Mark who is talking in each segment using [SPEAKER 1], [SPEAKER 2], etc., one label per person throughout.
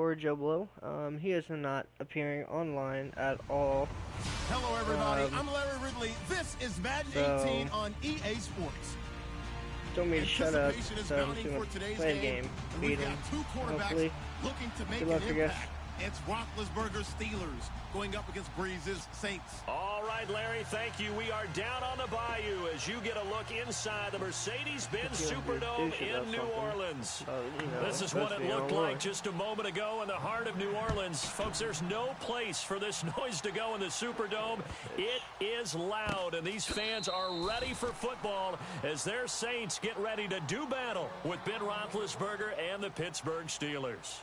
[SPEAKER 1] for Joe Blow. He is not appearing online at all.
[SPEAKER 2] Hello, everybody. I'm Larry Ridley. This is Madden 18 on EA Sports.
[SPEAKER 1] Don't mean to shut up, so I'm just going to play the game. Beat him. Hopefully.
[SPEAKER 2] Looking to make
[SPEAKER 1] Good luck,
[SPEAKER 2] an
[SPEAKER 1] I guess.
[SPEAKER 2] impact. It's Roethlisberger's Steelers going up against Breeze's Saints.
[SPEAKER 3] All right, Larry, thank you. We are down on the bayou as you get a look inside the Mercedes-Benz Superdome in New Orleans. This is what it looked like just a moment ago in the heart of New Orleans. Folks, there's no place for this noise to go in the Superdome. It is loud, and these fans are ready for football as their Saints get ready to do battle with Ben Roethlisberger and the Pittsburgh Steelers.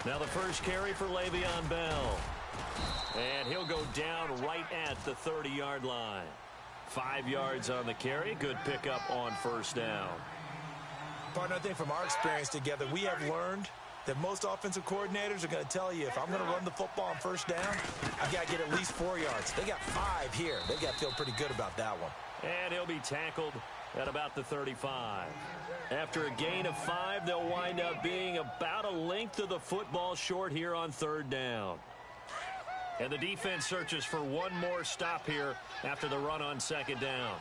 [SPEAKER 3] Now the first carry for Le'Veon Bell. And he'll go down right at the 30-yard line. 5 yards on the carry. Good pickup on first down.
[SPEAKER 4] Partner, I think from our experience together, we have learned that most offensive coordinators are going to tell you, if I'm going to run the football on first down, I've got to get at least 4 yards. They got 5 here. They got to feel pretty good about that one.
[SPEAKER 3] And he'll be tackled at about the 35. After a gain of 5, they'll wind up being about a length of the football short here on third down. And the defense searches for one more stop here after the run on second down.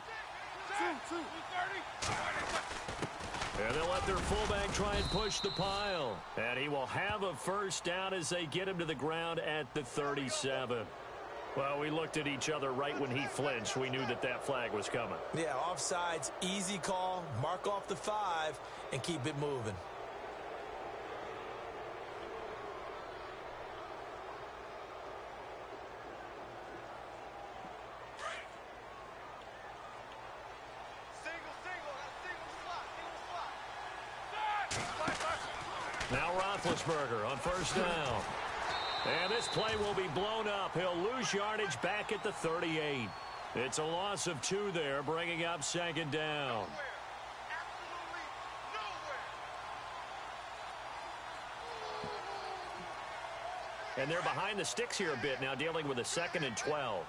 [SPEAKER 3] And they'll let their fullback try and push the pile. And he will have a first down as they get him to the ground at the 37. Well, we looked at each other right when he flinched. We knew that that flag was coming.
[SPEAKER 4] Yeah, offsides, easy call, mark off the 5, and keep it moving.
[SPEAKER 3] Now Roethlisberger on first down. And this play will be blown up. He'll lose yardage back at the 38. It's a loss of 2 there, bringing up second down. And they're behind the sticks here a bit now, dealing with a 2nd and 12.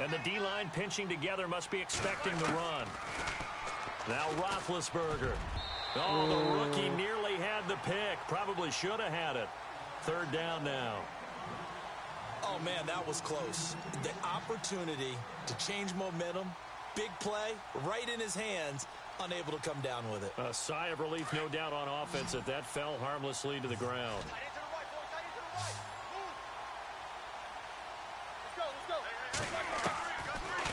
[SPEAKER 3] And the D-line pinching together, must be expecting the run. Now Roethlisberger. Oh, the rookie nearly had the pick. Probably should have had it. Third down now.
[SPEAKER 4] Oh, man, that was close. The opportunity to change momentum, big play, right in his hands, unable to come down with it.
[SPEAKER 3] A sigh of relief, no doubt, on offense that that fell harmlessly to the ground.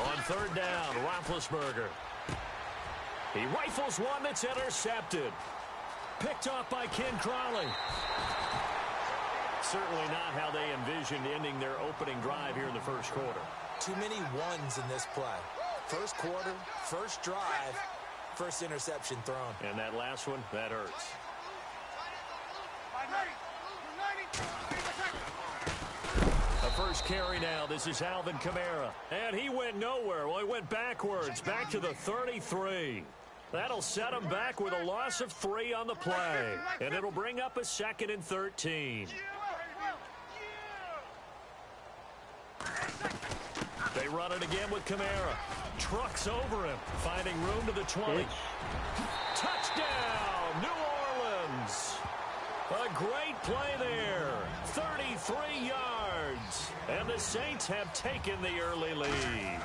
[SPEAKER 3] On third down, Roethlisberger. He rifles one that's intercepted. Picked off by Ken Crawley. Certainly not how they envisioned ending their opening drive here in the first quarter.
[SPEAKER 4] Too many ones in this play. First quarter, first drive, first interception thrown.
[SPEAKER 3] And that last one, that hurts. A first carry now. This is Alvin Kamara. And he went nowhere. Well, he went backwards, back to the 33. That'll set him back with a loss of 3 on the play. And it'll bring up a 2nd and 13. They run it again with Kamara. Trucks over him, finding room to the 20. Touchdown, New Orleans. A great play there. 33 yards. And the Saints have taken the early lead.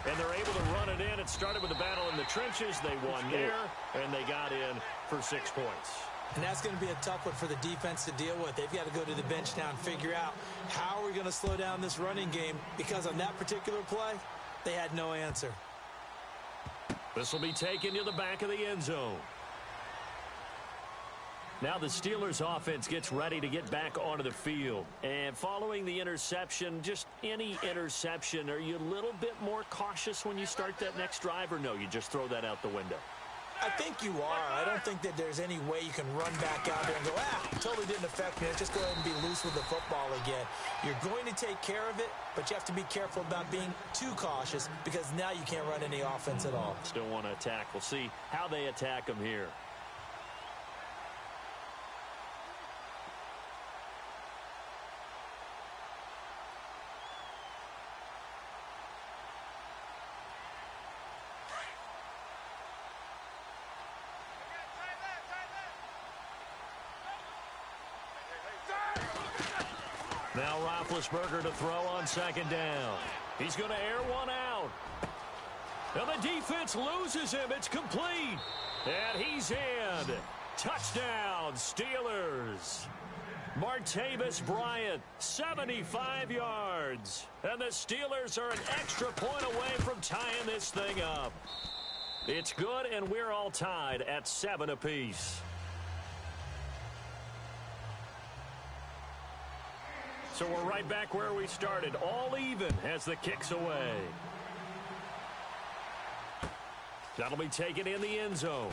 [SPEAKER 3] And they're able to run it in. It started with a battle in the trenches. They won there, and they got in for 6 points.
[SPEAKER 4] And that's going to be a tough one for the defense to deal with. They've got to go to the bench now and figure out how are we going to slow down this running game, because on that particular play, they had no answer.
[SPEAKER 3] This will be taken to the back of the end zone. Now the Steelers offense gets ready to get back onto the field. And following the interception, just any interception, are you a little bit more cautious when you start that next drive, or no, you just throw that out the window?
[SPEAKER 4] I think you are. I don't think that there's any way you can run back out there and go, totally didn't affect me. Let's just go ahead and be loose with the football again. You're going to take care of it, but you have to be careful about being too cautious because now you can't run any offense at all.
[SPEAKER 3] Still want to attack. We'll see how they attack them here. Now Roethlisberger to throw on second down. He's going to air one out. Now the defense loses him. It's complete. And he's in. Touchdown, Steelers. Martavis Bryant, 75 yards. And the Steelers are an extra point away from tying this thing up. It's good, and we're all tied at 7 apiece. So we're right back where we started, all even as the kick's away. That'll be taken in the end zone.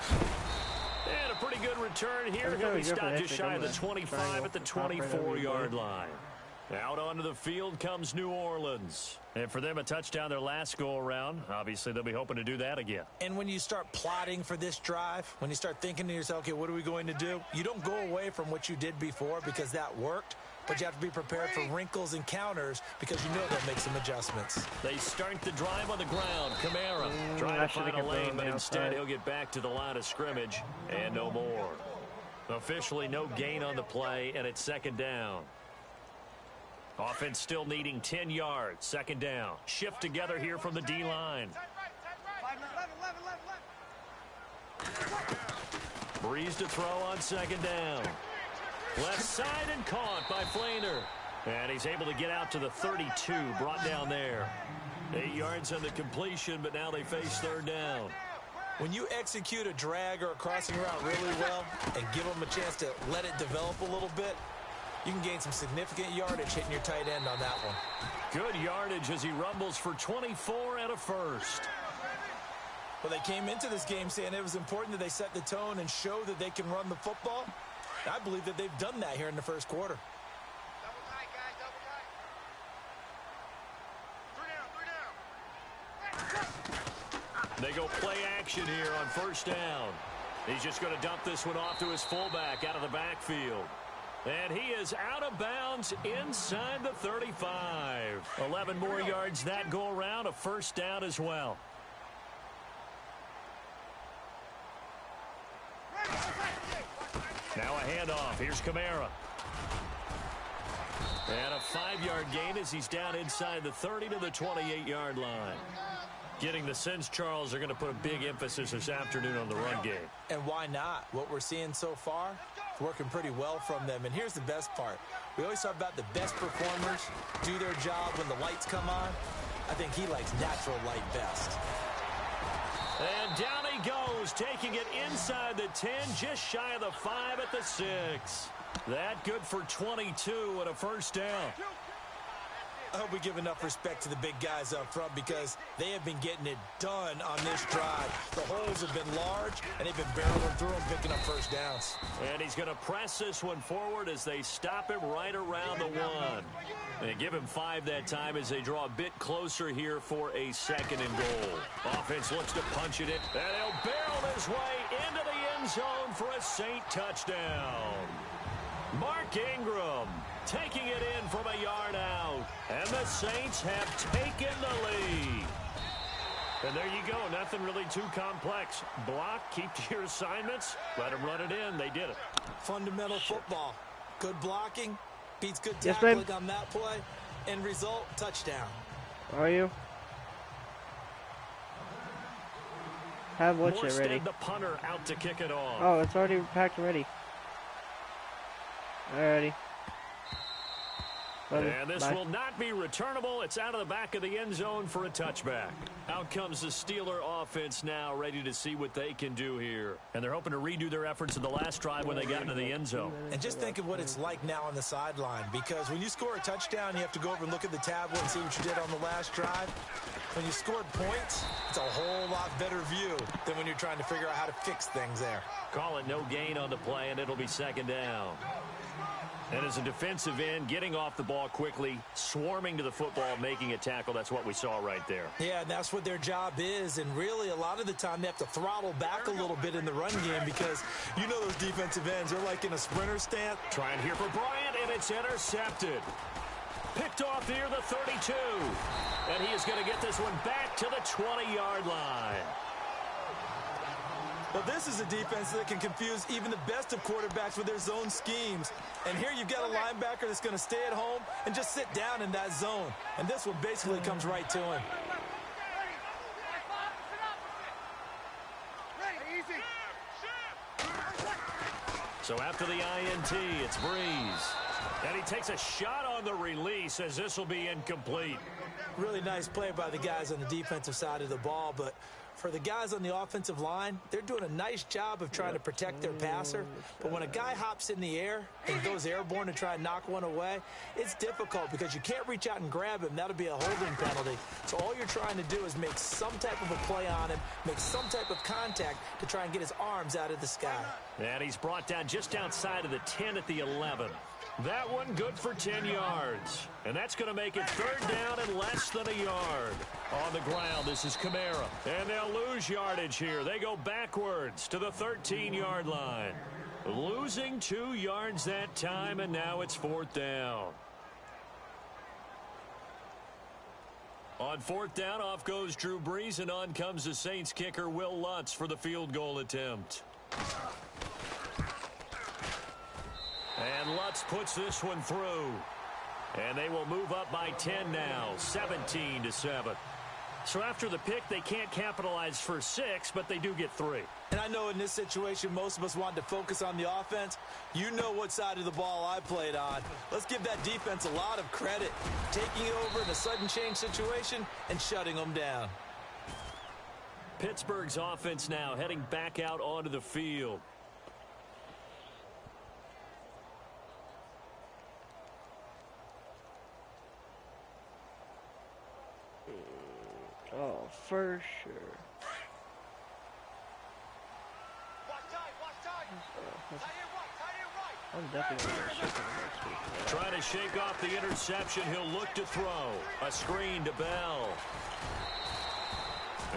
[SPEAKER 3] And a pretty good return here. He'll be stopped just shy of the 25 at the 24-yard line. Out onto the field comes New Orleans. And for them, a touchdown their last go-around. Obviously, they'll be hoping to do that again.
[SPEAKER 4] And when you start plotting for this drive, when you start thinking to yourself, okay, what are we going to do? You don't go away from what you did before because that worked, but you have to be prepared for wrinkles and counters because you know they'll make some adjustments.
[SPEAKER 3] They start the drive on the ground. Kamara trying to find a lane, but instead he'll get back to the line of scrimmage and no more. Officially no gain on the play, and it's second down. Offense still needing 10 yards. Second down. Shift together here from the D-line. Breeze to throw on second down. Left side and caught by Flainer. And he's able to get out to the 32, brought down there. 8 yards on the completion, but now they face third down.
[SPEAKER 4] When you execute a drag or a crossing route really well and give them a chance to let it develop a little bit, you can gain some significant yardage hitting your tight end on that one.
[SPEAKER 3] Good yardage as he rumbles for 24 and a first.
[SPEAKER 4] Well, they came into this game saying it was important that they set the tone and show that they can run the football. I believe that they've done that here in the first quarter.
[SPEAKER 2] Double tight, guys, double tight. 3 down.
[SPEAKER 3] They go play action here on first down. He's just going to dump this one off to his fullback out of the backfield. And he is out of bounds inside the 35. 11 more yards that go around, a first down as well. Now a handoff. Here's Kamara. And a 5-yard gain as he's down inside the 30 to the 28-yard line. Getting the sense, Charles, are going to put a big emphasis this afternoon on the run game.
[SPEAKER 4] And why not? What we're seeing so far, it's working pretty well from them. And here's the best part. We always talk about the best performers do their job when the lights come on. I think he likes natural light best.
[SPEAKER 3] And down he goes, taking it inside the 10, just shy of the 5 at the 6. That good for 22 and a first down.
[SPEAKER 4] I hope we give enough respect to the big guys up front because they have been getting it done on this drive. The holes have been large, and they've been barreling through them, picking up first downs.
[SPEAKER 3] And he's going to press this one forward as they stop him right around the 1. They give him 5 that time as they draw a bit closer here for a second and goal. Offense looks to punch it in, and he'll barrel his way into the end zone for a Saint touchdown. Mark Ingram taking it in from a yard out. And the Saints have taken the lead. And there you go. Nothing really too complex. Block, keep to your assignments, let them run it in. They did it.
[SPEAKER 4] Fundamental football. Good blocking beats good tackling on that play. End result, touchdown.
[SPEAKER 1] Are you? Have what's it ready?
[SPEAKER 3] The punter out to kick it off.
[SPEAKER 1] Oh, it's already packed and ready. Alrighty.
[SPEAKER 3] And this will not be returnable. It's out of the back of the end zone for a touchback. Out comes the Steeler offense now, ready to see what they can do here. And they're hoping to redo their efforts in the last drive when they got into the end zone.
[SPEAKER 4] And just think of what it's like now on the sideline, because when you score a touchdown, you have to go over and look at the tablet and see what you did on the last drive. When you scored points, it's a whole lot better view than when you're trying to figure out how to fix things there.
[SPEAKER 3] Call it no gain on the play, and it'll be second down. And as a defensive end, getting off the ball quickly, swarming to the football, making a tackle, that's what we saw right there.
[SPEAKER 4] Yeah, and that's what their job is. And really, a lot of the time, they have to throttle back a little bit in the run game because you know those defensive ends, they're like in a sprinter stance.
[SPEAKER 3] Trying here for Bryant, and it's intercepted. Picked off near the 32. And he is going to get this one back to the 20-yard line.
[SPEAKER 4] Well, this is a defense that can confuse even the best of quarterbacks with their zone schemes. And here you've got a linebacker that's going to stay at home and just sit down in that zone. And this one basically comes right to him.
[SPEAKER 3] So after the INT, it's Breeze. And he takes a shot on the release as this will be incomplete.
[SPEAKER 4] Really nice play by the guys on the defensive side of the ball, but for the guys on the offensive line, they're doing a nice job of trying to protect their passer. But when a guy hops in the air and goes airborne to try and knock one away, it's difficult because you can't reach out and grab him. That'll be a holding penalty. So all you're trying to do is make some type of a play on him, make some type of contact to try and get his arms out of the sky.
[SPEAKER 3] And he's brought down just outside of the 10 at the 11. That one good for 10 yards. And that's going to make it third down and less than a yard. On the ground, this is Kamara. And they'll lose yardage here. They go backwards to the 13-yard line. Losing 2 yards that time, and now it's fourth down. On fourth down, off goes Drew Brees, and on comes the Saints kicker, Will Lutz, for the field goal attempt. And Lutz puts this one through. And they will move up by 10 now, 17-7. So after the pick, they can't capitalize for 6, but they do get 3.
[SPEAKER 4] And I know in this situation, most of us wanted to focus on the offense. You know what side of the ball I played on. Let's give that defense a lot of credit, taking it over in a sudden change situation and shutting them down.
[SPEAKER 3] Pittsburgh's offense now heading back out onto the field.
[SPEAKER 1] Oh, for sure. I'm definitely going to shake him next week.
[SPEAKER 3] Trying to shake off the interception. He'll look to throw. A screen to Bell.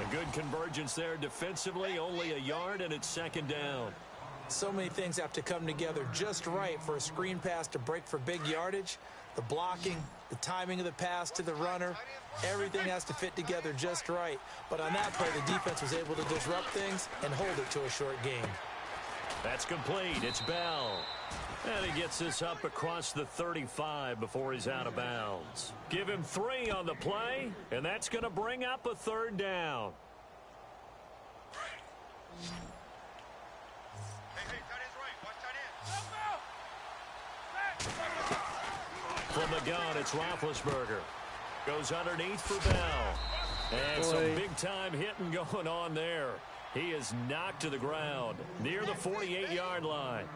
[SPEAKER 3] A good convergence there defensively. Only a yard, and it's second down.
[SPEAKER 4] So many things have to come together just right for a screen pass to break for big yardage. The blocking, the timing of the pass to the runner, everything has to fit together just right. But on that play, the defense was able to disrupt things and hold it to a short game.
[SPEAKER 3] That's complete. It's Bell. And he gets this up across the 35 before he's out of bounds. Give him 3 on the play, and that's going to bring up a third down. From the gun, it's Roethlisberger. Goes underneath for Bell. And some big-time hitting going on there. He is knocked to the ground near the 48-yard line.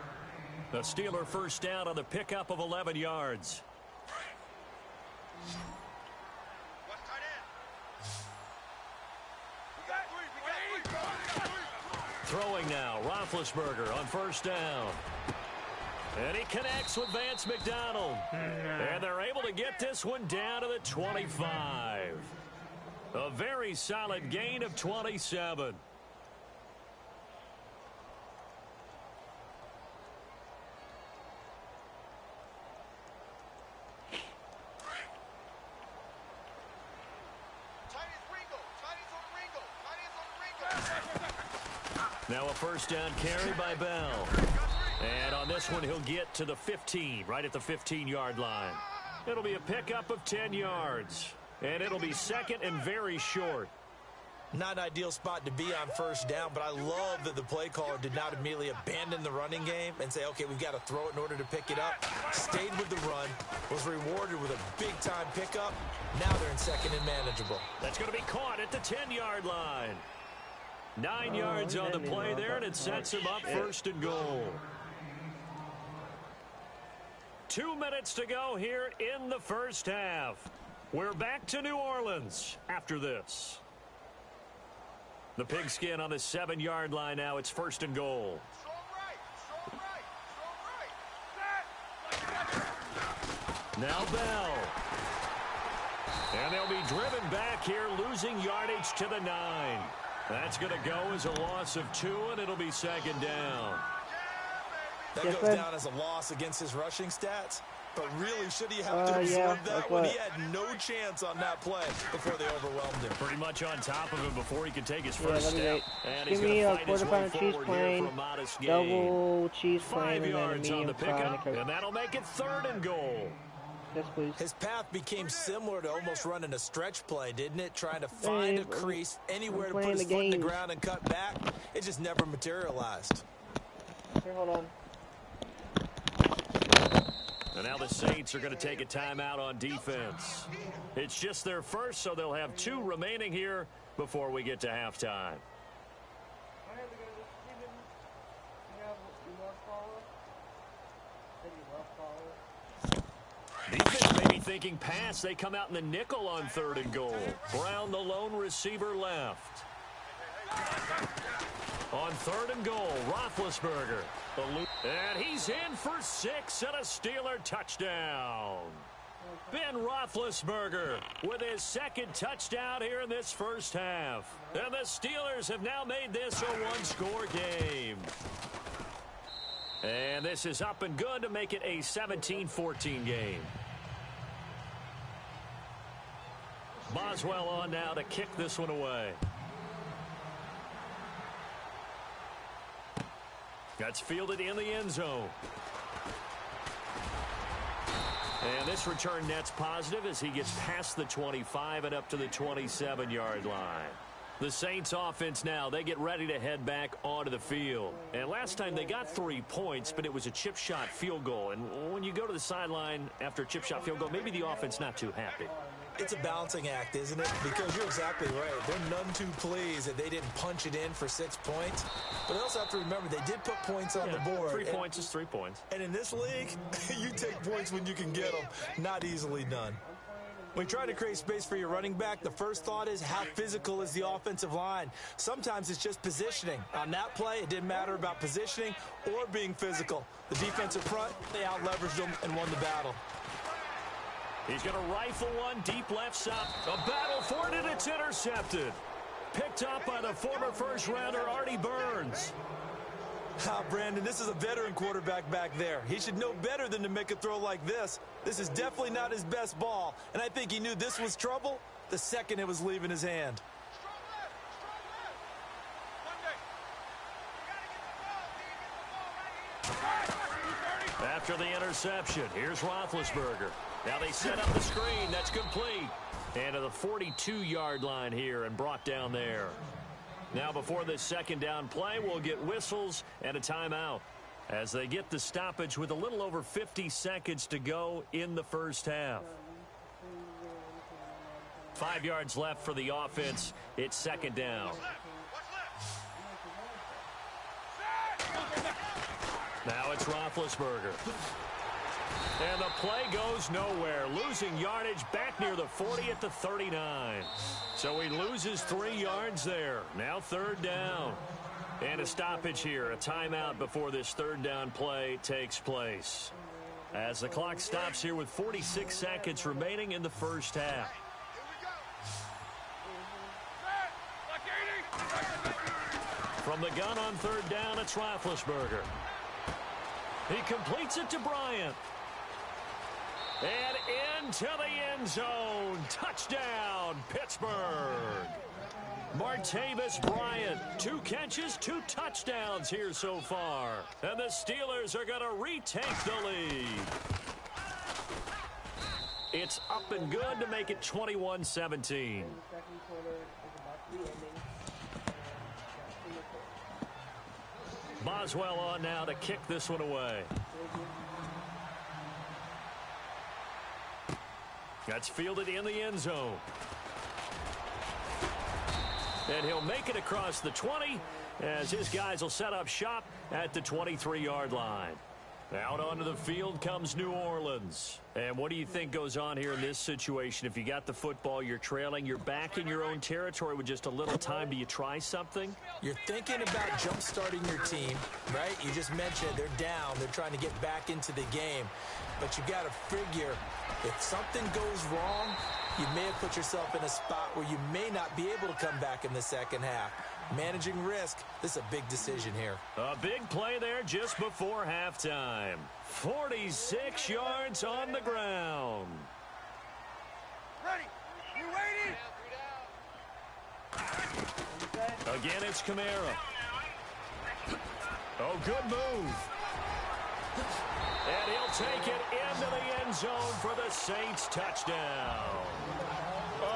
[SPEAKER 3] The Steeler first down on the pickup of 11 yards. Throwing now, Roethlisberger on first down. And he connects with Vance McDonald. And they're able to get this one down to the 25. A very solid gain of 27. Now a first down carry by Bell. And on this one, he'll get to the 15, right at the 15-yard line. It'll be a pickup of 10 yards. And it'll be second and very short.
[SPEAKER 4] Not an ideal spot to be on first down, but I love that the play caller did not immediately abandon the running game and say, okay, we've got to throw it in order to pick it up. Stayed with the run, was rewarded with a big-time pickup. Now they're in second and manageable.
[SPEAKER 3] That's going to be caught at the 10-yard line. 9 yards on the play there, and it sets him up first and goal. 2 minutes to go here in the first half. We're back to New Orleans after this. The pigskin on the 7-yard line now. It's first and goal. Now Bell. And they'll be driven back here, losing yardage to the 9. That's going to go as a loss of 2, and it'll be second down.
[SPEAKER 4] That goes down as a loss against his rushing stats. But really, should he have to absorb that when he had no chance on that play before they overwhelmed him?
[SPEAKER 3] Pretty much on top of him before he could take his first step. And
[SPEAKER 1] give me a quarter pounder cheese plain, double cheese plain,
[SPEAKER 3] 5 yards on the pickup,
[SPEAKER 1] and
[SPEAKER 3] and that'll make it third and goal.
[SPEAKER 1] Yes, please.
[SPEAKER 4] His path became similar to almost running a stretch play, didn't it? Trying to find a crease anywhere to put his foot in the ground and cut back. It just never materialized.
[SPEAKER 1] Here, hold on.
[SPEAKER 3] And now the Saints are going to take a timeout on defense. It's just their first, so they'll have 2 remaining here before we get to halftime. Defense may be thinking pass. They come out in the nickel on third and goal. Brown, the lone receiver, left. On third and goal, Roethlisberger. And he's in for 6 and a Steeler touchdown. Ben Roethlisberger with his second touchdown here in this first half. And the Steelers have now made this a 1-score game. And this is up and good to make it a 17-14 game. Boswell on now to kick this one away. That's fielded in the end zone. And this return net's positive as he gets past the 25 and up to the 27-yard line. The Saints offense now, they get ready to head back onto the field. And last time they got 3 points, but it was a chip shot field goal. And when you go to the sideline after a chip shot field goal, maybe the offense not too happy.
[SPEAKER 4] It's a balancing act, isn't it? Because you're exactly right. They're none too pleased that they didn't punch it in for 6 points. But they also have to remember they did put points on the board.
[SPEAKER 3] 3 points is 3 points.
[SPEAKER 4] And in this league, you take points when you can get them. Not easily done. When trying to create space for your running back, the first thought is how physical is the offensive line. Sometimes it's just positioning. On that play, it didn't matter about positioning or being physical. The defensive front, they out-leveraged them and won the battle.
[SPEAKER 3] He's going to rifle one deep left side. A battle for it, and it's intercepted. Picked up by the former first-rounder, Artie Burns.
[SPEAKER 4] Brandon, this is a veteran quarterback back there. He should know better than to make a throw like this. This is definitely not his best ball, and I think he knew this was trouble the second it was leaving his hand.
[SPEAKER 3] After the interception, here's Roethlisberger. Now they set up the screen. That's complete. And to the 42-yard line here and brought down there. Now before this second down play, we'll get whistles and a timeout as they get the stoppage with a little over 50 seconds to go in the first half. 5 yards left for the offense. It's second down. Now it's Roethlisberger. And the play goes nowhere. Losing yardage back near the 40 at the 39. So he loses 3 yards there. Now third down. And a stoppage here. A timeout before this third down play takes place. As the clock stops here with 46 seconds remaining in the first half. From the gun on third down, it's Roethlisberger. He completes it to Bryant. And into the end zone. Touchdown, Pittsburgh. Martavis Bryant, 2 catches, 2 touchdowns here so far. And the Steelers are going to retake the lead. It's up and good to make it 21-17. Boswell on now to kick this one away. That's fielded in the end zone. And he'll make it across the 20 as his guys will set up shop at the 23-yard line. Out onto the field comes New Orleans. And what do you think goes on here in this situation? If you got the football, you're trailing, you're back in your own territory with just a little time. Do you try something?
[SPEAKER 4] You're thinking about jump-starting your team, right? You just mentioned they're down. They're trying to get back into the game. But you got to figure if something goes wrong, you may have put yourself in a spot where you may not be able to come back in the second half. Managing risk, this is a big decision here.
[SPEAKER 3] A big play there just before halftime. 46 yards on the ground.
[SPEAKER 2] Ready. You waiting?
[SPEAKER 3] Again, it's Kamara. Oh, good move. And he'll take it into the end zone for the Saints touchdown.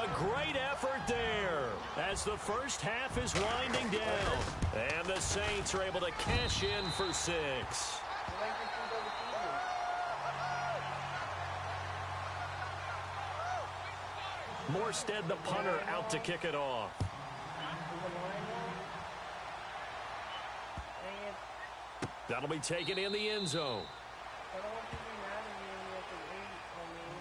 [SPEAKER 3] A great effort there as the first half is winding down. And the Saints are able to cash in for 6. Morstead, the punter, out to kick it off. That'll be taken in the end zone.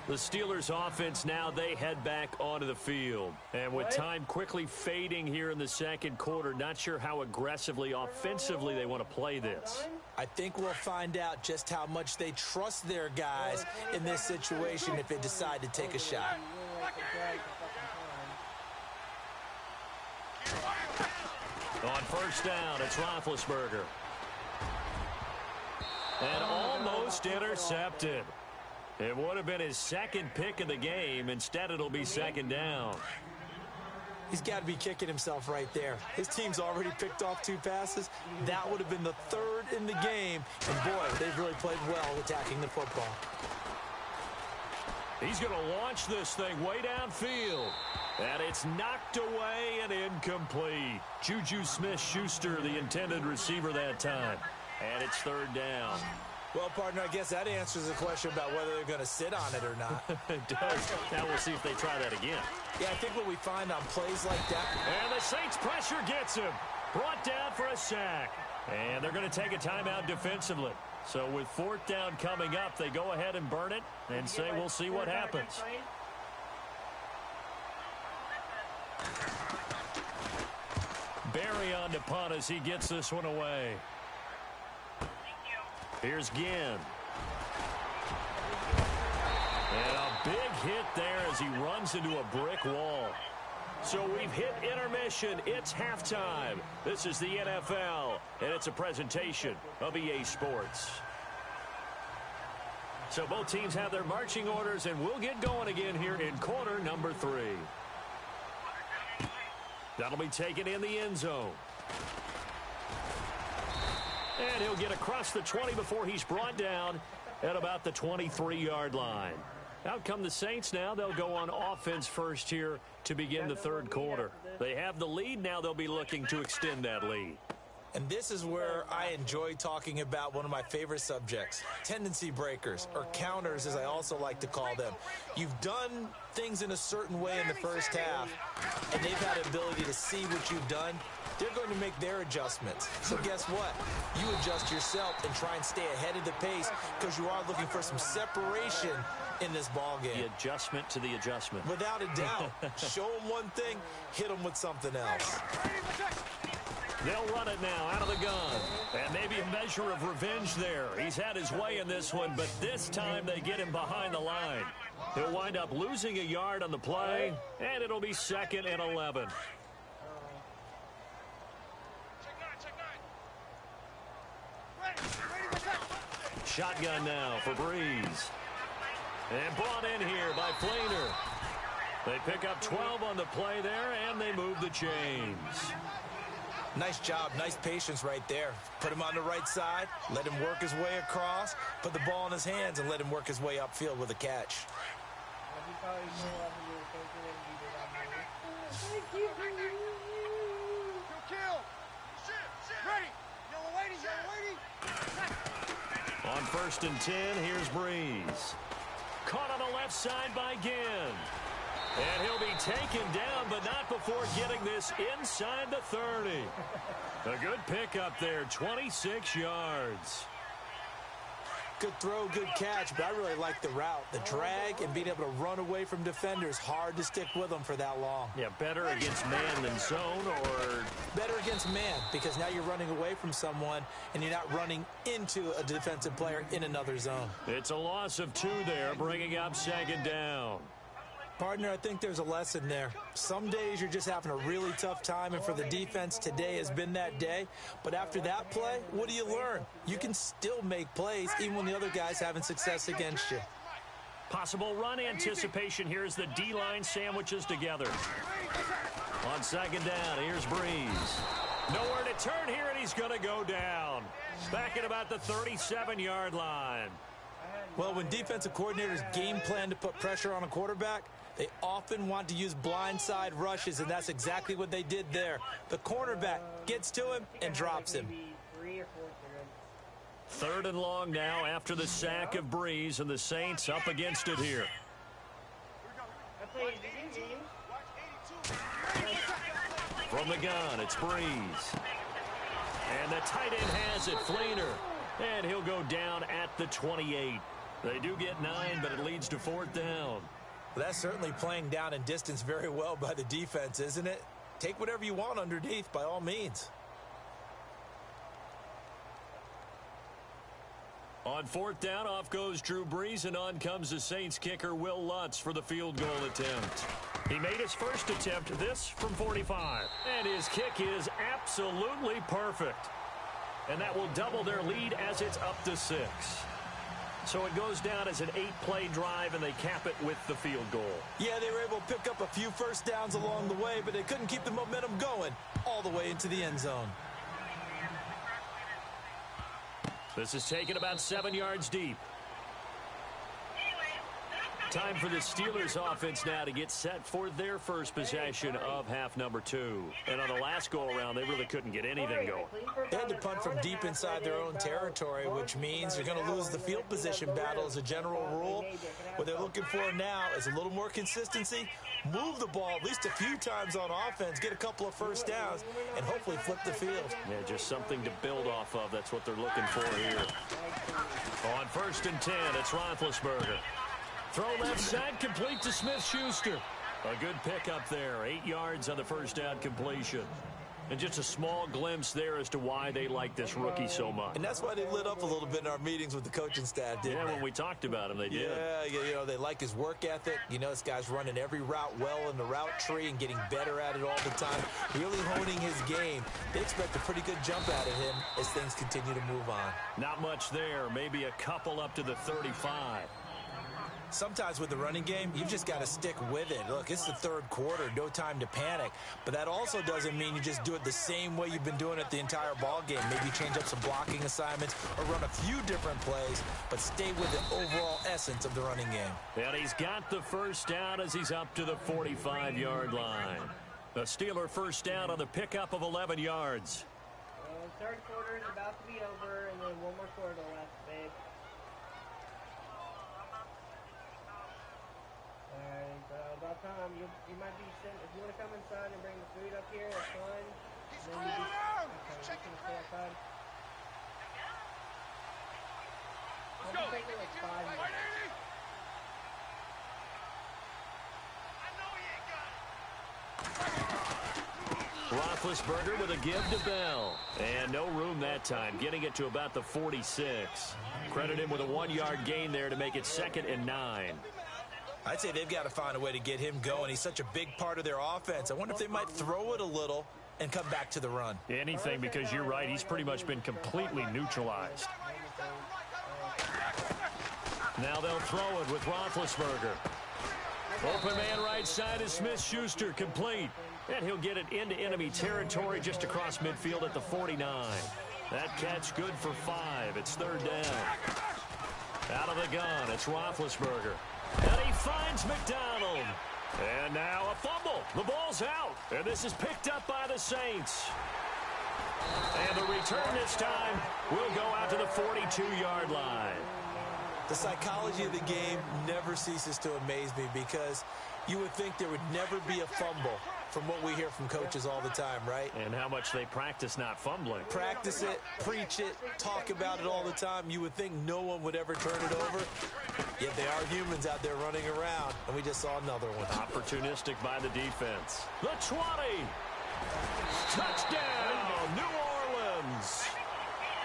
[SPEAKER 3] The Steelers offense now, they head back onto the field. And with time quickly fading here in the second quarter, not sure how aggressively, offensively they want to play this.
[SPEAKER 4] I think we'll find out just how much they trust their guys in this situation if they decide to take a shot.
[SPEAKER 3] On first down, it's Roethlisberger. And almost intercepted. It would have been his second pick of the game. Instead, it'll be second down.
[SPEAKER 4] He's got to be kicking himself right there. His team's already picked off 2 passes. That would have been the 3rd in the game. And, boy, they've really played well attacking the football.
[SPEAKER 3] He's going to launch this thing way downfield. And it's knocked away and incomplete. Juju Smith-Schuster, the intended receiver that time. And it's 3rd down.
[SPEAKER 4] Well, partner, I guess that answers the question about whether they're going to sit on it or not.
[SPEAKER 3] It does. Now we'll see if they try that again.
[SPEAKER 4] Yeah, I think what we find on plays like that.
[SPEAKER 3] And the Saints pressure gets him. Brought down for a sack. And they're going to take a timeout defensively. So with 4th down coming up, they go ahead and burn it and say we'll see what happens. Barry on to punt as he gets this one away. Here's Ginn. And a big hit there as he runs into a brick wall. So we've hit intermission. It's halftime. This is the NFL, and it's a presentation of EA Sports. So both teams have their marching orders, and we'll get going again here in quarter number 3. That'll be taken in the end zone. And he'll get across the 20 before he's brought down at about the 23-yard line. Out come the Saints now. They'll go on offense first here to begin the 3rd quarter. They have the lead. Now they'll be looking to extend that lead.
[SPEAKER 4] And this is where I enjoy talking about one of my favorite subjects, tendency breakers, or counters as I also like to call them. You've done things in a certain way in the first half, and they've had the ability to see what you've done. They're going to make their adjustments. So guess what? You adjust yourself and try and stay ahead of the pace because you are looking for some separation in this ball game.
[SPEAKER 3] The adjustment to the adjustment.
[SPEAKER 4] Without a doubt. Show them one thing, hit them with something else.
[SPEAKER 3] They'll run it now out of the gun. And maybe a measure of revenge there. He's had his way in this one, but this time they get him behind the line. He'll wind up losing a yard on the play, and it'll be 2nd and 11. Shotgun now for Breeze. And brought in here by Flainer. They pick up 12 on the play there, and they move the chains.
[SPEAKER 4] Nice job, nice patience right there. Put him on the right side, let him work his way across, put the ball in his hands, and let him work his way upfield with a catch.
[SPEAKER 3] On 1st and 10, here's Breeze. Caught on the left side by Ginn. And he'll be taken down, but not before getting this inside the 30. A good pickup there, 26 yards.
[SPEAKER 4] Good throw, good catch, but I really like the route. The drag and being able to run away from defenders, hard to stick with them for that long.
[SPEAKER 3] Yeah, better against man than zone, or?
[SPEAKER 4] Better against man, because now you're running away from someone and you're not running into a defensive player in another zone.
[SPEAKER 3] It's a loss of 2 there, bringing up 2nd down.
[SPEAKER 4] Partner, I think there's a lesson there. Some days you're just having a really tough time, and for the defense, today has been that day. But after that play, what do you learn? You can still make plays even when the other guy's having success against you.
[SPEAKER 3] Possible run anticipation here as the D-line sandwiches together. On 2nd down, here's Breeze. Nowhere to turn here, and he's going to go down. Back at about the 37-yard line.
[SPEAKER 4] Well, when defensive coordinators game plan to put pressure on a quarterback, they often want to use blindside rushes, and that's exactly what they did there. The cornerback gets to him and drops him.
[SPEAKER 3] 3rd and long now after the sack of Breeze, and the Saints up against it here. From the gun, it's Breeze. And the tight end has it, Fleener. And he'll go down at the 28. They do get 9, but it leads to 4th down.
[SPEAKER 4] Well, that's certainly playing down in distance very well by the defense, isn't it? Take whatever you want underneath, by all means.
[SPEAKER 3] On 4th down, off goes Drew Brees, and on comes the Saints kicker, Will Lutz, for the field goal attempt. He made his first attempt, this from 45. And his kick is absolutely perfect. And that will double their lead as it's up to 6. So it goes down as an 8-play drive, and they cap it with the field goal.
[SPEAKER 4] Yeah, they were able to pick up a few first downs along the way, but they couldn't keep the momentum going all the way into the end zone.
[SPEAKER 3] This is taken about 7 yards deep. Time for the Steelers offense now to get set for their first possession of half number 2. And on the last go-around, they really couldn't get anything going.
[SPEAKER 4] They had to punt from deep inside their own territory, which means they're going to lose the field position battle as a general rule. What they're looking for now is a little more consistency, move the ball at least a few times on offense, get a couple of first downs, and hopefully flip the field.
[SPEAKER 3] Yeah, just something to build off of. That's what they're looking for here. On 1st and 10, it's Roethlisberger. Throw left side, complete to Smith-Schuster. A good pickup there, 8 yards on the first down completion. And just a small glimpse there as to why they like this rookie so much.
[SPEAKER 4] And that's why they lit up a little bit in our meetings with the coaching staff, didn't they?
[SPEAKER 3] When we talked about him, they did.
[SPEAKER 4] Yeah, you know, they like his work ethic. You know, this guy's running every route well in the route tree and getting better at it all the time, really honing his game. They expect a pretty good jump out of him as things continue to move on.
[SPEAKER 3] Not much there, maybe a couple up to the 35.
[SPEAKER 4] Sometimes with the running game, you've just got to stick with it. Look, it's the 3rd quarter, no time to panic. But that also doesn't mean you just do it the same way you've been doing it the entire ball game. Maybe change up some blocking assignments or run a few different plays, but stay with the overall essence of the running game.
[SPEAKER 3] And he's got the first down as he's up to the 45-yard line. The Steeler first down on the pickup of 11 yards.
[SPEAKER 1] Well, 3rd quarter is about to be over, and then one more quarter left, babe. About time. You might be sent. If you want to come inside and bring the food up here, that's fine.
[SPEAKER 2] He's going down!
[SPEAKER 1] Check the outside.
[SPEAKER 2] Let's go.
[SPEAKER 1] Like 5 minutes.
[SPEAKER 3] Roethlisberger with a give to Bell. And no room that time, getting it to about the 46. Credit him with a 1-yard gain there to make it 2nd and 9.
[SPEAKER 4] I'd say they've got to find a way to get him going. He's such a big part of their offense. I wonder if they might throw it a little and come back to the run.
[SPEAKER 3] Anything, because you're right. He's pretty much been completely neutralized. Now they'll throw it with Roethlisberger. Open man right side is Smith-Schuster, complete. And he'll get it into enemy territory just across midfield at the 49. That catch good for 5. It's 3rd down. Out of the gun, it's Roethlisberger. And he finds McDonald. And now a fumble. The ball's out. And this is picked up by the Saints. And the return this time will go out to the 42-yard line.
[SPEAKER 4] The psychology of the game never ceases to amaze me because you would think there would never be a fumble from what we hear from coaches all the time, right?
[SPEAKER 3] And how much they practice not fumbling.
[SPEAKER 4] Practice it, preach it, talk about it all the time. You would think no one would ever turn it over. Yet they are humans out there running around, and we just saw another one.
[SPEAKER 3] Opportunistic by the defense. The 20. Touchdown, New Orleans.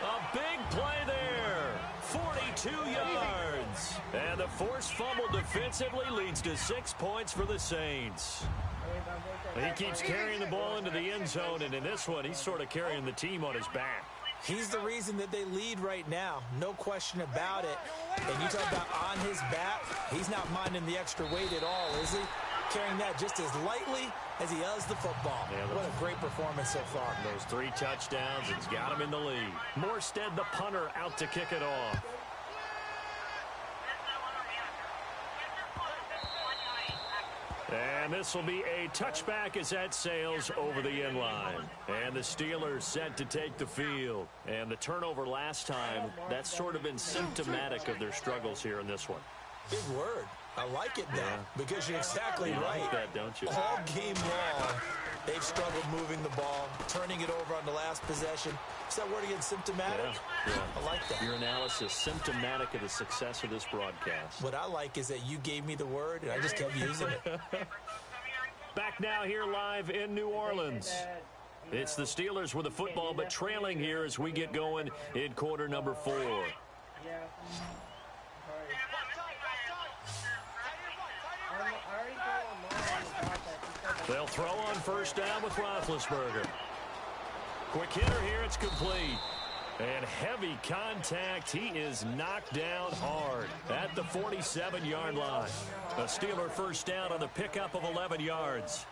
[SPEAKER 3] A big play there. 42 yards. And the forced fumble defensively leads to 6 points for the Saints. He keeps carrying the ball into the end zone, and in this one, he's sort of carrying the team on his back.
[SPEAKER 4] He's the reason that they lead right now. No question about it. And you talk about on his back, he's not minding the extra weight at all, is he? Carrying that just as lightly as he does the football. Yeah, what a great performance so far.
[SPEAKER 3] Those 3 touchdowns, it's got him in the lead. Morstead, the punter, out to kick it off. And this will be a touchback as that sails over the end line. And the Steelers set to take the field. And the turnover last time, that's sort of been symptomatic of their struggles here in this one.
[SPEAKER 4] Big word. I like it now because you're exactly right.
[SPEAKER 3] Like that, don't you?
[SPEAKER 4] All game long, they've struggled moving the ball, turning it over on the last possession. Is that word again, symptomatic?
[SPEAKER 3] Yeah.
[SPEAKER 4] I like that.
[SPEAKER 3] Your analysis, symptomatic of the success of this broadcast.
[SPEAKER 4] What I like is that you gave me the word, and I just kept using it.
[SPEAKER 3] Back now here live in New Orleans. It's the Steelers with the football, but trailing here as we get going in quarter number 4. They'll throw on first down with Roethlisberger. Quick hitter here, it's complete. And heavy contact. He is knocked down hard at the 47-yard line. A Steeler first down on the pickup of 11 yards.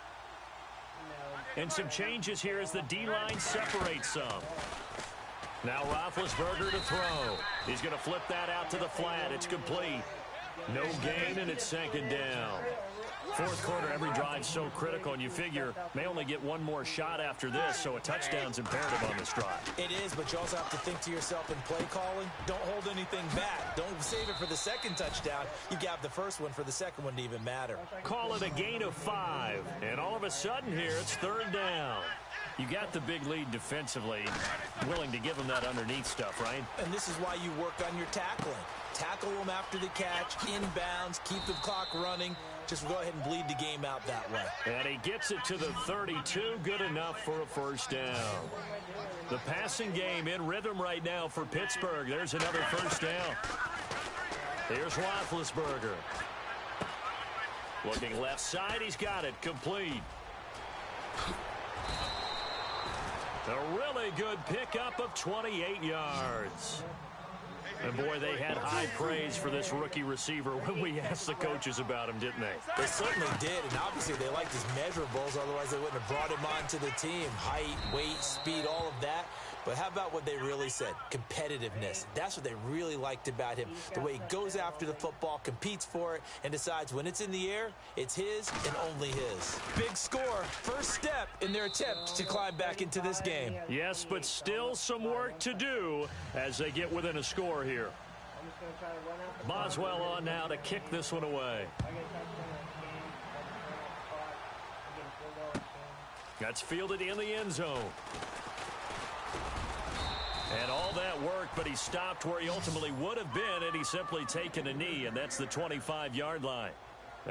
[SPEAKER 3] And some changes here as the D-line separates some. Now Roethlisberger to throw. He's going to flip that out to the flat. It's complete. No gain, and it's second down. Fourth quarter, every drive so critical, and you figure may only get one more shot after this, so a touchdown's imperative on this drive.
[SPEAKER 4] It is, but you also have to think to yourself in play calling, don't hold anything back. Don't save it for the second touchdown. You got the first one for the second one to even matter.
[SPEAKER 3] Call it a gain of 5, and all of a sudden here, it's third down. You got the big lead defensively, willing to give them that underneath stuff, right?
[SPEAKER 4] And this is why you work on your tackling. Tackle them after the catch, inbounds, keep the clock running. Just go ahead and bleed the game out that way.
[SPEAKER 3] And he gets it to the 32, good enough for a first down. The passing game in rhythm right now for Pittsburgh. There's another first down. Here's Roethlisberger. Looking left side, he's got it, complete. A really good pickup of 28 yards. And, boy, they had high praise for this rookie receiver when we asked the coaches about him, didn't they?
[SPEAKER 4] They certainly did, and obviously they liked his measurables. Otherwise, they wouldn't have brought him onto the team. Height, weight, speed, all of that. But how about what they really said? Competitiveness. That's what they really liked about him. The way he goes after the football, competes for it, and decides when it's in the air, it's his and only his. Big score. First step in their attempt to climb back into this game.
[SPEAKER 3] Yes, but still some work to do as they get within a score here. Boswell on now to kick this one away. That's fielded in the end zone. And all that work, but he stopped where he ultimately would have been had he simply taken a knee, and that's the 25-yard line.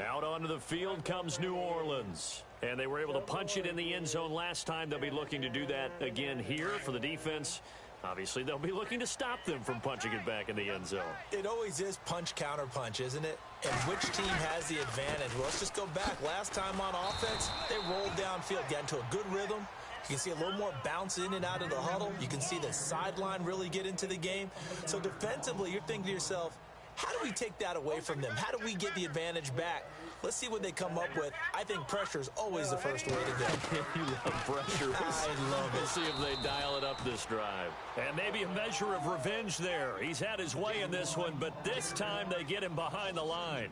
[SPEAKER 3] Out onto the field comes New Orleans. And they were able to punch it in the end zone last time. They'll be looking to do that again here for the defense. Obviously, they'll be looking to stop them from punching it back in the end zone.
[SPEAKER 4] It always is punch, counter punch, isn't it? And which team has the advantage? Well, let's just go back. Last time on offense, they rolled downfield, got into a good rhythm. You can see a little more bounce in and out of the huddle. You can see the sideline really get into the game. So defensively, you're thinking to yourself, how do we take that away from them? How do we get the advantage back? Let's see what they come up with. I think pressure is always the first way to go.
[SPEAKER 3] You love pressure.
[SPEAKER 4] I love it.
[SPEAKER 3] We'll see if they dial it up this drive. And maybe a measure of revenge there. He's had his way in this one, but this time they get him behind the line.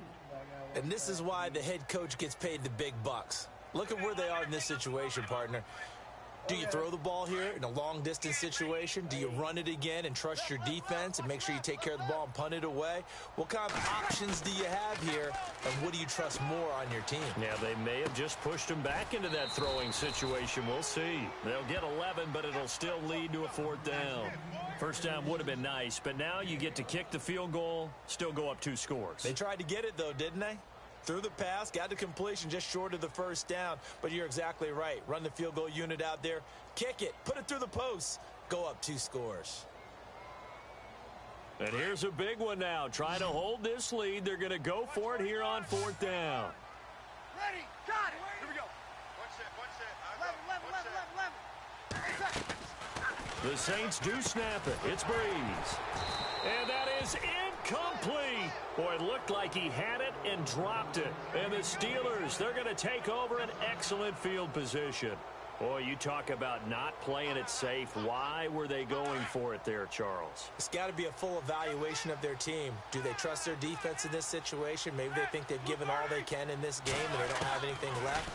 [SPEAKER 4] And this is why the head coach gets paid the big bucks. Look at where they are in this situation, partner. Do you throw the ball here in a long-distance situation? Do you run it again and trust your defense and make sure you take care of the ball and punt it away? What kind of options do you have here, and what do you trust more on your team?
[SPEAKER 3] Yeah, they may have just pushed him back into that throwing situation. We'll see. They'll get 11, but it'll still lead to a 4th down. First down would have been nice, but now you get to kick the field goal, still go up 2 scores.
[SPEAKER 4] They tried to get it, though, didn't they? Threw the pass, got the completion just short of the first down. But you're exactly right. Run the field goal unit out there. Kick it. Put it through the posts. Go up 2 scores.
[SPEAKER 3] And here's a big one now. Trying to hold this lead. They're going to go for it here on 4th down.
[SPEAKER 5] Ready. Got it. Here we go. One set.
[SPEAKER 3] The Saints do snap it. It's Breeze. And that is incomplete. Boy, it looked like he had it and dropped it. And the Steelers, they're going to take over an excellent field position. Boy, you talk about not playing it safe. Why were they going for it there, Charles?
[SPEAKER 4] It's got to be a full evaluation of their team. Do they trust their defense in this situation? Maybe they think they've given all they can in this game and they don't have anything left.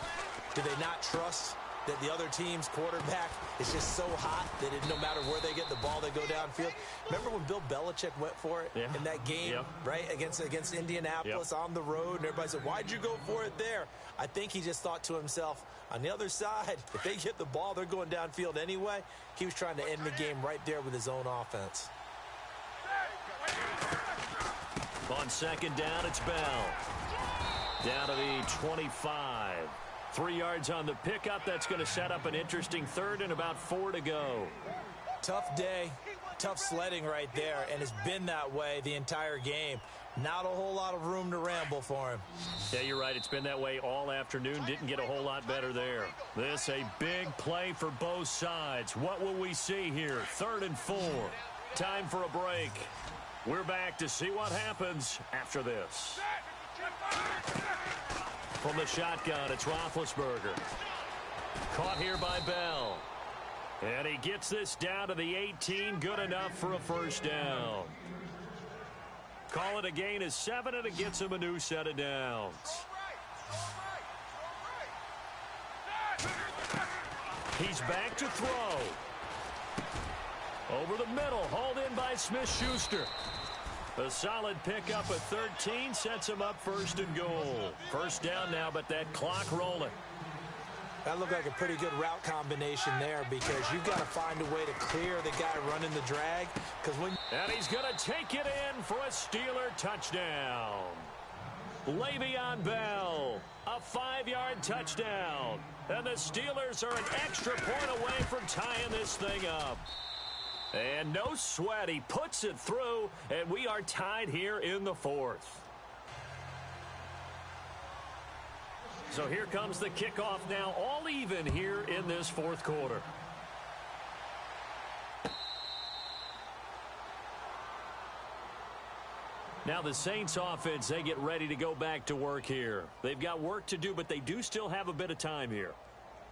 [SPEAKER 4] Do they not trust that the other team's quarterback is just so hot that no matter where they get the ball, they go downfield? Remember when Bill Belichick went for it in that game, right, against Indianapolis on the road, and everybody said, why'd you go for it there? I think he just thought to himself, on the other side, if they get the ball, they're going downfield anyway. He was trying to end the game right there with his own offense.
[SPEAKER 3] On 2nd down, it's Bell. Down to the 25. 3 yards on the pickup. That's going to set up an interesting 3rd and about 4 to go.
[SPEAKER 4] Tough day, tough sledding right there, and it's been that way the entire game. Not a whole lot of room to ramble for him.
[SPEAKER 3] Yeah, you're right. It's been that way all afternoon. Didn't get a whole lot better there. This a big play for both sides. What will we see here? 3rd and 4. Time for a break. We're back to see what happens after this. From the shotgun, it's Roethlisberger. Caught here by Bell. And he gets this down to the 18. Good enough for a 1st down. Call it a gain of 7, and it gets him a new set of downs. He's back to throw. Over the middle, hauled in by Smith-Schuster. A solid pickup at 13 sets him up 1st and goal. 1st down now, but that clock rolling.
[SPEAKER 4] That looked like a pretty good route combination there because you've got to find a way to clear the guy running the drag.
[SPEAKER 3] And he's going to take it in for a Steeler touchdown. Le'Veon Bell, a 5-yard touchdown. And the Steelers are an extra point away from tying this thing up. And no sweat, he puts it through, and we are tied here in the 4th. So here comes the kickoff now, all even here in this 4th quarter. Now the Saints offense, they get ready to go back to work here. They've got work to do, but they do still have a bit of time here.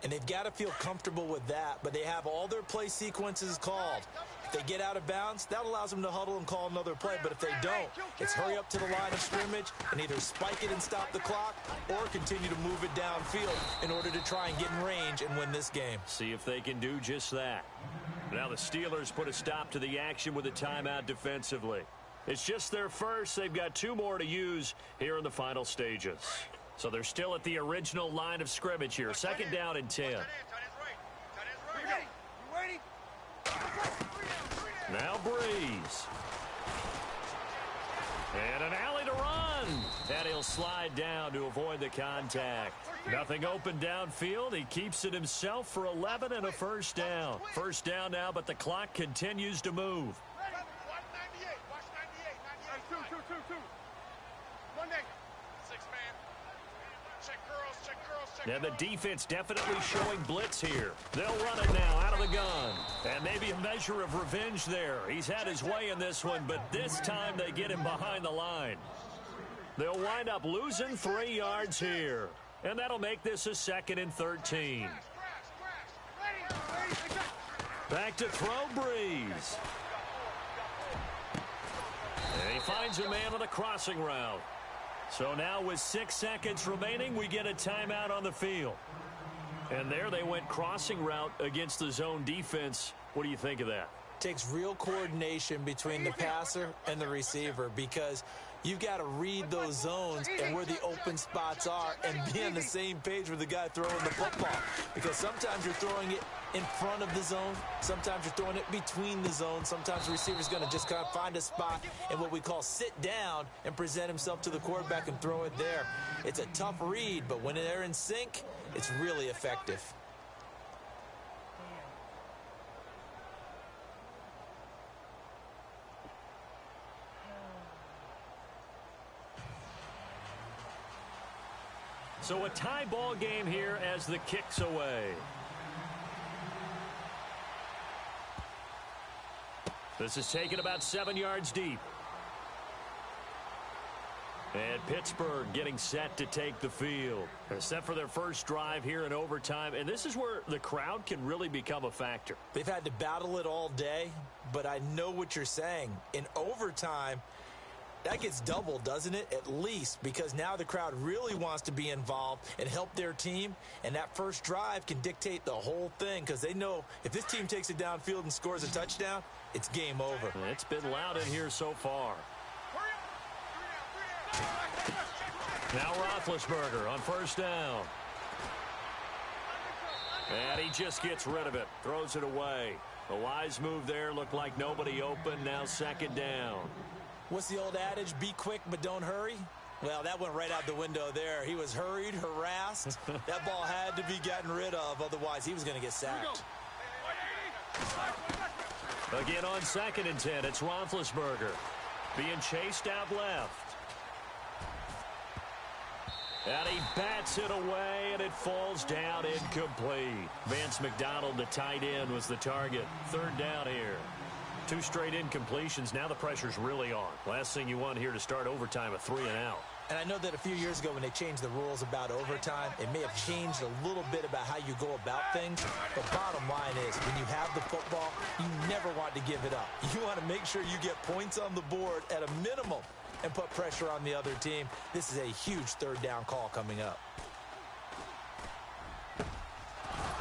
[SPEAKER 4] And they've got to feel comfortable with that, but they have all their play sequences called. If they get out of bounds, that allows them to huddle and call another play. But if they don't, it's hurry up to the line of scrimmage and either spike it and stop the clock or continue to move it downfield in order to try and get in range and win this game.
[SPEAKER 3] See if they can do just that. Now the Steelers put a stop to the action with a timeout defensively. It's just their first. They've got 2 more to use here in the final stages. So they're still at the original line of scrimmage here. 2nd down and 10. Now Breeze. And an alley to run. And he'll slide down to avoid the contact. Nothing open downfield. He keeps it himself for 11 and a 1st down. 1st down now, but the clock continues to move. And the defense definitely showing blitz here. They'll run it now out of the gun. And maybe a measure of revenge there. He's had his way in this one, but this time they get him behind the line. They'll wind up losing 3 yards here. And that'll make this a 2nd and 13. Back to throw, Breeze. And he finds a man on a crossing route. So now with 6 seconds remaining, we get a timeout on the field. And there they went crossing route against the zone defense. What do you think of that?
[SPEAKER 4] Takes real coordination between the passer and the receiver because you've got to read those zones and where the open spots are and be on the same page with the guy throwing the football. Because sometimes you're throwing it in front of the zone. Sometimes you're throwing it between the zones. Sometimes the receiver's going to just kind of find a spot and what we call sit down and present himself to the quarterback and throw it there. It's a tough read, but when they're in sync, it's really effective.
[SPEAKER 3] So a tie ball game here as the kick's away. This is taken about 7 yards deep. And Pittsburgh getting set to take the field. They're set for their first drive here in overtime. And this is where the crowd can really become a factor.
[SPEAKER 4] They've had to battle it all day, but I know what you're saying. In overtime, that gets doubled, doesn't it? At least, because now the crowd really wants to be involved and help their team. And that first drive can dictate the whole thing because they know if this team takes it downfield and scores a touchdown, it's game over.
[SPEAKER 3] It's been loud in here so far. Now Roethlisberger on first down. And he just gets rid of it. Throws it away. A wise move there. Looked like nobody open. Now second down.
[SPEAKER 4] What's the old adage? Be quick, but don't hurry. Well, that went right out the window there. He was hurried, harassed. That ball had to be gotten rid of. Otherwise, he was going to get sacked.
[SPEAKER 3] Again on 2nd and 10. It's Roethlisberger being chased out left. And he bats it away, and it falls down incomplete. Vance McDonald, the tight end, was the target. 3rd down here. 2 straight incompletions. Now the pressure's really on. Last thing you want here to start overtime, a 3-and-out.
[SPEAKER 4] And I know that a few years ago when they changed the rules about overtime, it may have changed a little bit about how you go about things. But bottom line is, when you have the football, you never want to give it up. You want to make sure you get points on the board at a minimum and put pressure on the other team. This is a huge 3rd down call coming up.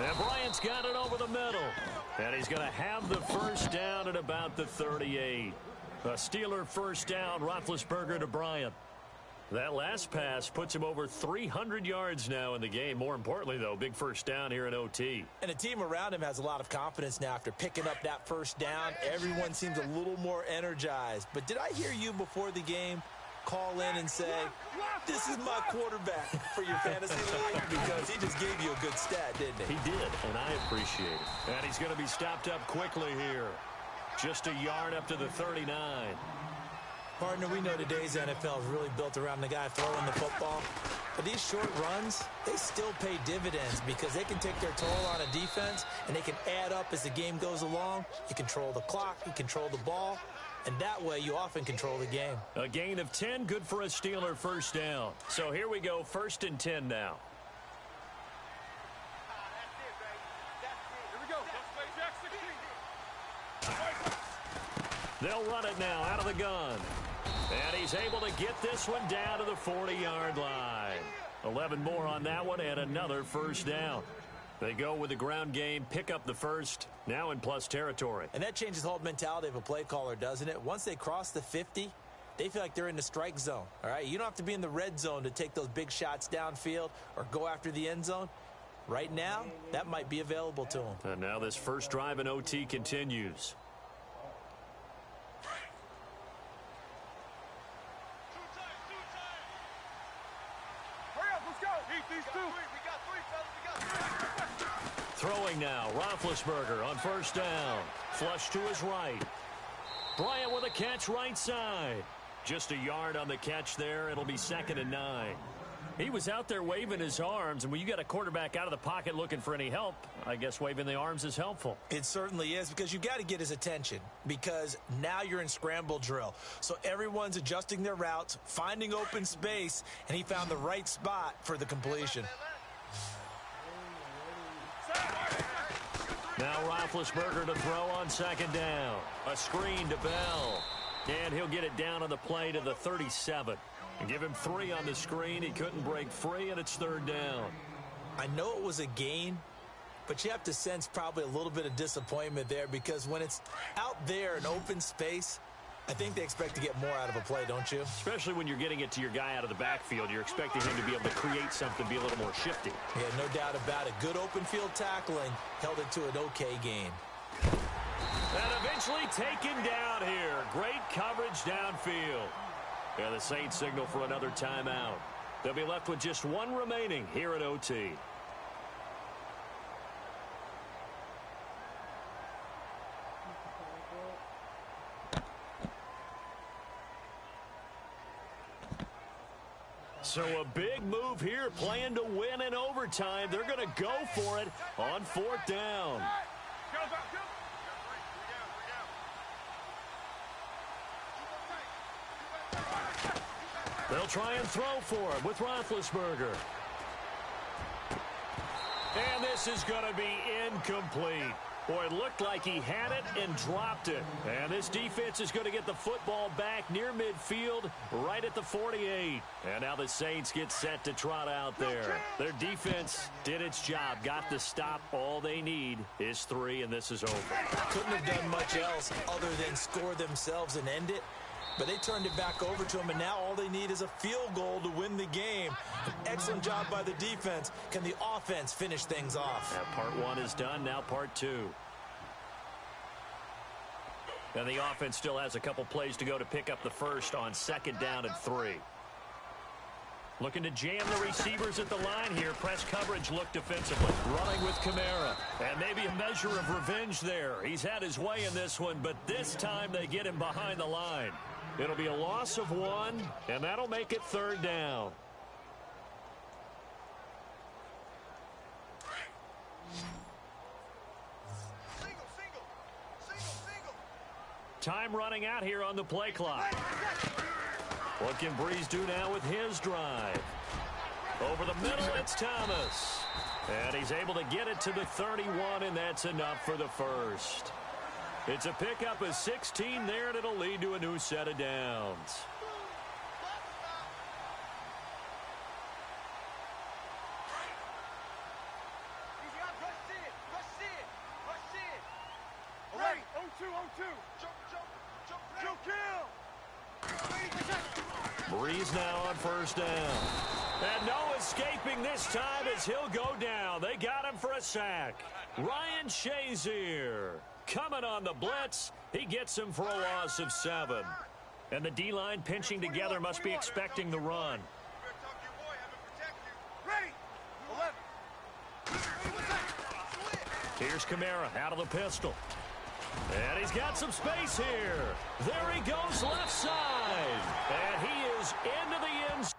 [SPEAKER 3] And Bryant's got it over the middle. And he's going to have the first down at about the 38. A Steeler first down, Roethlisberger to Bryant. That last pass puts him over 300 yards now in the game. More importantly, though, big first down here in OT.
[SPEAKER 4] And the team around him has a lot of confidence now after picking up that first down. Everyone seems a little more energized. But did I hear you before the game call in and say, this is my quarterback for your fantasy league? Because he just gave you a good stat, didn't he?
[SPEAKER 3] He did, and I appreciate it. And he's going to be stopped up quickly here. Just a yard up to the 39.
[SPEAKER 4] Partner, we know today's NFL is really built around the guy throwing the football. But these short runs, they still pay dividends because they can take their toll on a defense and they can add up as the game goes along. You control the clock, you control the ball, and that way you often control the game.
[SPEAKER 3] A gain of 10, good for a Steeler first down. So here we go, 1st and 10 now. They'll run it now out of the gun. And he's able to get this one down to the 40-yard line. 11 more on that one and another first down. They go with the ground game, pick up the first, now in plus territory.
[SPEAKER 4] And that changes the whole mentality of a play caller, doesn't it? Once they cross the 50, they feel like they're in the strike zone. All right, you don't have to be in the red zone to take those big shots downfield or go after the end zone. Right now, that might be available to them.
[SPEAKER 3] And now this first drive in OT continues. Throwing now, Roethlisberger on first down. Flush to his right. Bryant with a catch right side. Just a yard on the catch there. It'll be 2nd and 9. He was out there waving his arms, and when you got a quarterback out of the pocket looking for any help, I guess waving the arms is helpful.
[SPEAKER 4] It certainly is, because you got to get his attention, because now you're in scramble drill. So everyone's adjusting their routes, finding open space, and he found the right spot for the completion.
[SPEAKER 3] Now Roethlisberger to throw on 2nd down. A screen to Bell. And he'll get it down on the play to the 37. And give him 3 on the screen. He couldn't break free, and it's 3rd down.
[SPEAKER 4] I know it was a gain, but you have to sense probably a little bit of disappointment there because when it's out there in open space, I think they expect to get more out of a play, don't you?
[SPEAKER 3] Especially when you're getting it to your guy out of the backfield. You're expecting him to be able to create something, be a little more shifty.
[SPEAKER 4] Yeah, no doubt about it. Good open field tackling held it to an okay gain.
[SPEAKER 3] And eventually taken down here. Great coverage downfield. And the Saints signal for another timeout. They'll be left with just 1 remaining here at OT. So a big move here, playing to win in overtime. They're going to go for it on 4th down. They'll try and throw for it with Roethlisberger. And this is going to be incomplete. Boy, it looked like he had it and dropped it. And this defense is going to get the football back near midfield, right at the 48. And now the Saints get set to trot out there. Their defense did its job, got the stop. All they need is 3, and this is over.
[SPEAKER 4] Couldn't have done much else other than score themselves and end it. But they turned it back over to him, and now all they need is a field goal to win the game. An excellent job by the defense. Can the offense finish things off?
[SPEAKER 3] Part 1 is done, now part 2. And the offense still has a couple plays to go to pick up the first on 2nd down and 3. Looking to jam the receivers at the line here. Press coverage look defensively. Running with Kamara. And maybe a measure of revenge there. He's had his way in this one, but this time they get him behind the line. It'll be a loss of 1, and that'll make it 3rd down. Time running out here on the play clock. What can Breeze do now with his drive? Over the middle, it's Thomas. And he's able to get it to the 31, and that's enough for the first. It's a pickup of 16 there, and it'll lead to a new set of downs. Breeze now on 1st down. And no escaping this time as he'll go down. They got him for a sack. Ryan Shazier coming on the blitz. He gets him for a loss of 7. And the D-line pinching together must be expecting the run. Here's Kamara out of the pistol. And he's got some space here. There he goes left side. And he is into the end zone.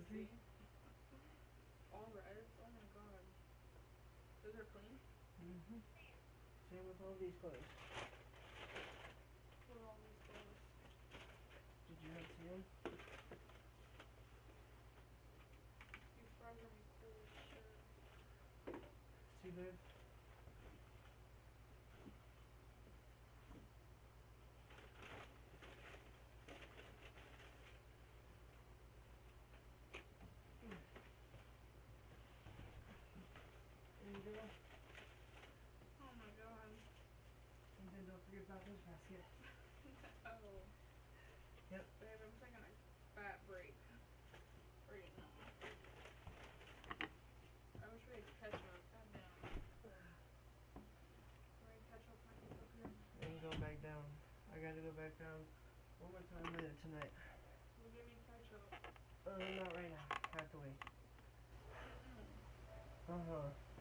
[SPEAKER 6] laundry? All red? Oh my god. Those are clean?
[SPEAKER 1] Mm-hmm. Same with all these clothes.
[SPEAKER 6] What are all these clothes?
[SPEAKER 1] Did you not see them?
[SPEAKER 6] These fries are me cool as shit.
[SPEAKER 1] See, babe? There you go.
[SPEAKER 6] Oh my god.
[SPEAKER 1] And then don't forget about this basket.
[SPEAKER 6] Oh.
[SPEAKER 1] Yep.
[SPEAKER 6] Babe, I'm taking a fat break right now. I wish we had ketchup. Goddamn. We had ketchup I can cook here.
[SPEAKER 1] And go back down. I gotta go back down one more time later tonight.
[SPEAKER 6] Well, give me ketchup.
[SPEAKER 1] Not right now. I have to wait.
[SPEAKER 6] Mm-mm.
[SPEAKER 1] Uh-huh.